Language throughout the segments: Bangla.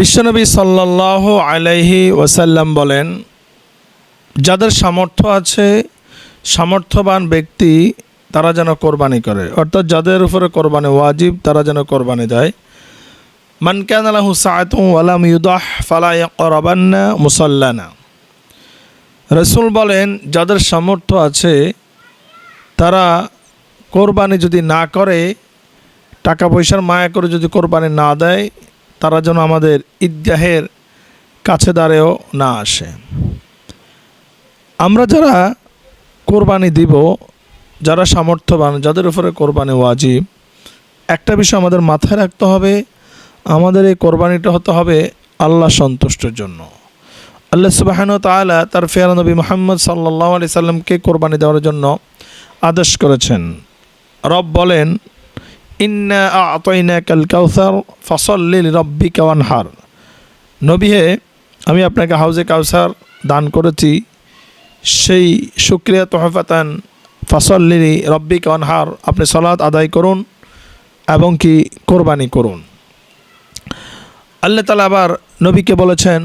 বিশ্বনবী সাল্লাল্লাহু আলাইহি ওয়াসাল্লাম বলেন, যাদের সামর্থ্য আছে, সামর্থ্যবান ব্যক্তি তারা যেন কোরবানি করে, অর্থাৎ যাদের উপরে কোরবানি ওয়াজিব তারা যেন কোরবানি দেয়। মান কানা লাহু সাআতুন ওয়া লাম ইউদাহ ফালা ইয়াকরাবান্না মুসাল্লানা। রাসূল বলেন, যাদের সামর্থ্য আছে তারা কোরবানি যদি না করে, টাকা পয়সার মায়া করে যদি কোরবানি না দেয়, তারা যেন আমাদের ঈদগাহের কাছে দাঁড়েও না আসে। আমরা যারা কোরবানি দিব, যারা সামর্থ্যবান, যাদের উপরে কোরবানি ওয়াজিব, একটা বিষয় আমাদের মাথায় রাখতে হবে, আমাদের এই কোরবানিটা হতে হবে আল্লাহ সন্তুষ্টের জন্য। আল্লাহ সুবহানাহু ওয়া তাআলা তার প্রিয় নবী মুহাম্মদ সাল্লাল্লাহু আলাইহি সাল্লামকে কোরবানি দেওয়ার জন্য আদেশ করেছেন। রব বলেন, ইন্না আ'তাইনাকাল কাউসার ফাসাল্লি লিরাব্বিকা ওয়ানহার। নবী হে, আমি আপনাকে হাউজে কাউসার দান করেছি, সেই শুকরিয়া তোহফাতান ফাসাল্লি লিরাব্বিকা ওয়ানহার, আপনি সালাত আদায় করুন এবং কি কোরবানি করুন। আল্লাহ তাআলা আবার নবীকে বলেছেন,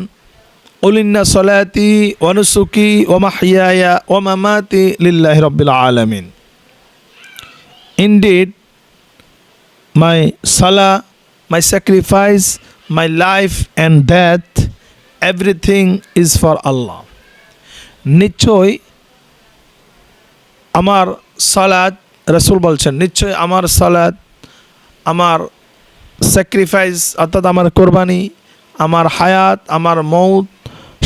উলিন্না সলাতি ওয়া নুসুকি ওয়া মাহইয়ায়া ওয়া মামাতি লিল্লাহি রাব্বিল আলামিন। Indeed, my salah, my sacrifice, my life and death, everything is for Allah. নিশ্চয় আমার সালাত, রাসূল বলছেন, নিশ্চয় আমার সালাত, আমার স্যাক্রিফাইস অর্থাৎ আমার কোরবানি, আমার হায়াত, আমার মৌত,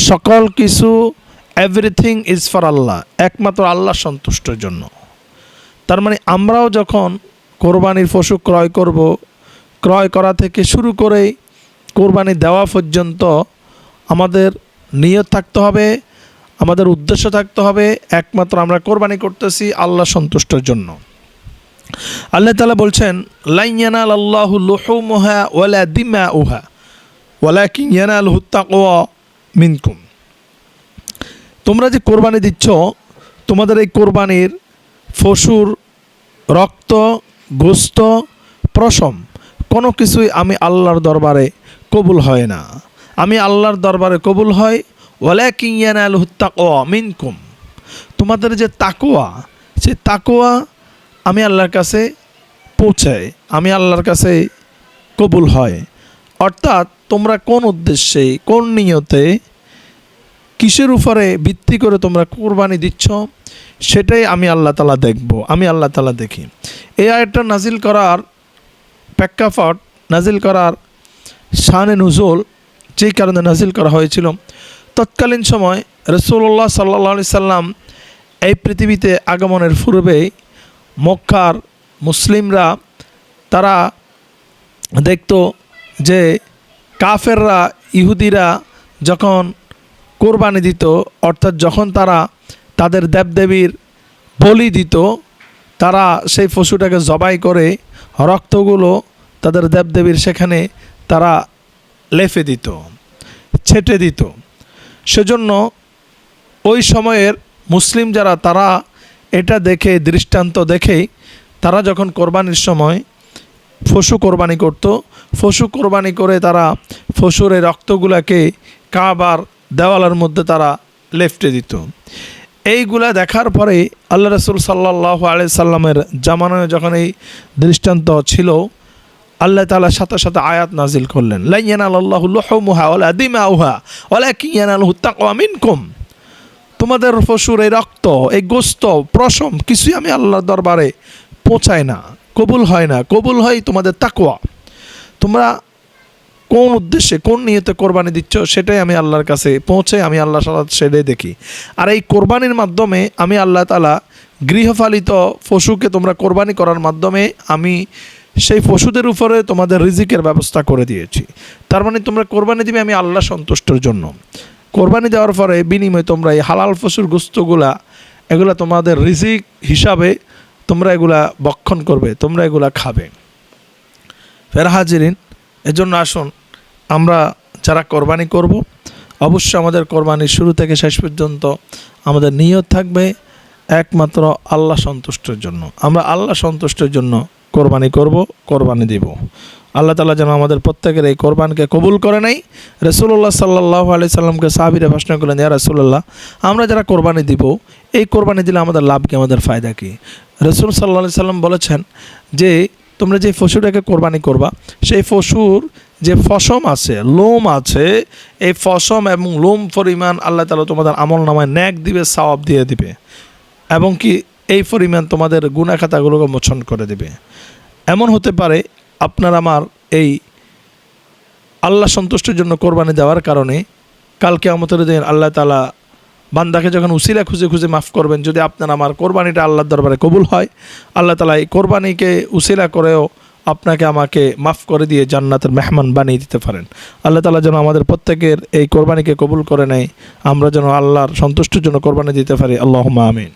সকল কিছু, এভরিথিং ইজ ফর আল্লাহ, একমাত্র আল্লাহ সন্তুষ্টের জন্য। তার মানে আমরাও যখন কোরবানির পশু ক্রয় করব, ক্রয় করা থেকে শুরু করে কোরবানি দেওয়া পর্যন্ত আমাদের নিয়ত থাকতে হবে, আমাদের উদ্দেশ্য থাকতে হবে, একমাত্র আমরা কোরবানি করতেছি আল্লাহ সন্তুষ্টের জন্য। আল্লাহ তাআলা বলছেন, লা ইয়ানালাল্লাহু লুহুমুহা ওয়ালা দিমাউহা ওয়ালাকিন ইয়ানালুহুত তাকওয়া মিনকুম। তোমরা যে কোরবানি দিচ্ছ, তোমাদের এই কোরবানির পশুর রক্ত, গোস্ত, পশম কোনো কিছুই আমি আল্লাহর দরবারে কবুল হয় না। আমি আল্লাহর দরবারে কবুল হয় ওয়ালাকিন ইয়ানালুহুত তাকওয়া মিনকুম। তোমাদের যে তাকওয়া, সেই তাকওয়া আমি আল্লাহর কাছে পৌঁছায়, আমি আল্লাহর কাছে কবুল হয়। অর্থাৎ তোমরা কোন উদ্দেশ্যে, কোন নিয়তে, কিসের উপরে ভিত্তি করে তোমরা কোরবানি দিচ্ছ, সেটাই আমি আল্লাহ তাআলা দেখব, আমি আল্লাহ তাআলা দেখি। এই আয়াতটা নাজিল করার প্রেক্ষাপট, নাজিল করার শানে নুজুল, যেই কারণে নাজিল করা হয়েছিল, তৎকালীন সময় রাসূলুল্লাহ সাল্লাল্লাহু আলাইহি সাল্লাম এই পৃথিবীতে আগমনের পূর্বে মক্কার মুসলিমরা তারা দেখতো যে কাফেররা, ইহুদিরা যখন কোরবানি দিত, অর্থাৎ যখন তারা তাদের দেবদেবীর বলি দিত, তারা সেই পশুটাকে জবাই করে রক্তগুলো তাদের দেবদেবীর সেখানে তারা লেফে দিত, ছেটে দিত। সেজন্য ওই সময়ের মুসলিম যারা, তারা এটা দেখে, দৃষ্টান্ত দেখেই তারা যখন কোরবানির সময় পশু কোরবানি করত, পশু কোরবানি করে তারা পশুর এই রক্তগুলাকে কাবার দেওয়ালের মধ্যে তারা লেফটে দিত। এইগুলা দেখার পরে আল্লাহ রাসূল সাল্লাল্লাহু আলাইহি সাল্লামের জামানায় যখন এই দৃষ্টান্ত ছিল, আল্লাহ তাআলা সাথে সাথে আয়াত নাজিল করলেন, লা ইয়ানালাল্লাহু লুহুমুহা ওয়ালা দিমাউহা ওয়ালাকিন ইয়ানালুহুত তাকওয়া মিনকুম। তোমাদের পশুর এই রক্ত, এই গোস্ত, পশম কিছুই আমি আল্লাহর দরবারে পৌঁছায় না, কবুল হয় না, কবুল হয় তোমাদের তাকওয়া। তোমরা কোন উদ্দেশ্যে, কোন নিয়তে কোরবানি দিচ্ছ, সেটাই আমি আল্লাহর কাছে পৌঁছে, আমি আল্লাহ সেটাই দেখি। আর এই কোরবানির মাধ্যমে আমি আল্লাহ তাআলা গৃহপালিত পশুকে তোমরা কোরবানি করার মাধ্যমে আমি সেই পশুদের উপরে তোমাদের রিজিকের ব্যবস্থা করে দিয়েছি। তার মানে তোমরা কোরবানি দিবে আমি আল্লাহ সন্তুষ্টের জন্য। কোরবানি দেওয়ার পরে বিনিময়ে তোমরা এই হালাল পশুর গোস্তগুলা, এগুলা তোমাদের রিজিক হিসাবে তোমরা এগুলা ভক্ষণ করবে, তোমরা এগুলা খাবে। ফের হাজিরিন, এজন্য আসুন আমরা যারা কোরবানি করব, অবশ্যই আমাদের কোরবানির শুরু থেকে শেষ পর্যন্ত আমাদের নিয়ত থাকবে একমাত্র আল্লাহ সন্তুষ্টের জন্য। আমরা আল্লাহ সন্তুষ্টের জন্য কোরবানি করব, কোরবানি দিব। আল্লাহ তাআলা যেন আমাদের প্রত্যেকের এই কোরবানকে কবুল করে নেয়। রাসূলুল্লাহ সাল্লাল্লাহু আলাইহি সাল্লামকে সাহাবীরা প্রশ্ন করলেন, ইয়া রাসূলুল্লাহ, আমরা যারা কোরবানি দিব, এই কোরবানি দিলে আমাদের লাভ কি, আমাদের ফায়দা কি? রাসূল সাল্লাল্লাহু আলাইহি সাল্লাম বলেছেন যে তোমরা যে পশুটাকে কোরবানি করবা, সেই পশুর যে ফসম আছে, লোম আছে, এই ফসম এবং লোম পরিমাণ আল্লাহ তাআলা তোমাদের আমল নামায় নেক দিবে, সওয়াব দিয়ে দিবে, এবং কি এই পরিমাণ তোমাদের গুনাহ খাতাগুলোকে মোচন করে দিবে। এমন হতে পারে আপনার আমার এই আল্লাহ সন্তুষ্টির জন্য কোরবানি দেওয়ার কারণে কাল কিয়ামতের দিন আল্লাহ তাআলা বান্দাকে যখন উসিলা খুঁজে খুঁজে মাফ করবেন, যদি আপনার আমার কোরবানিটা আল্লাহর দরবারে কবুল হয়, আল্লাহ তাআলা এই কোরবানিকে উসিলা করেও আপনাকে আমাকে মাফ করে দিয়ে জান্নাতের মেহমান বানিয়ে দিতে পারেন। আল্লাহ তাআলা যেন আমাদের প্রত্যেকের এই কোরবানিকে কবুল করে নেয়, আমরা যেন আল্লাহর সন্তুষ্টির জন্য কোরবানি দিতে পারি। আল্লাহুম্মা আমিন।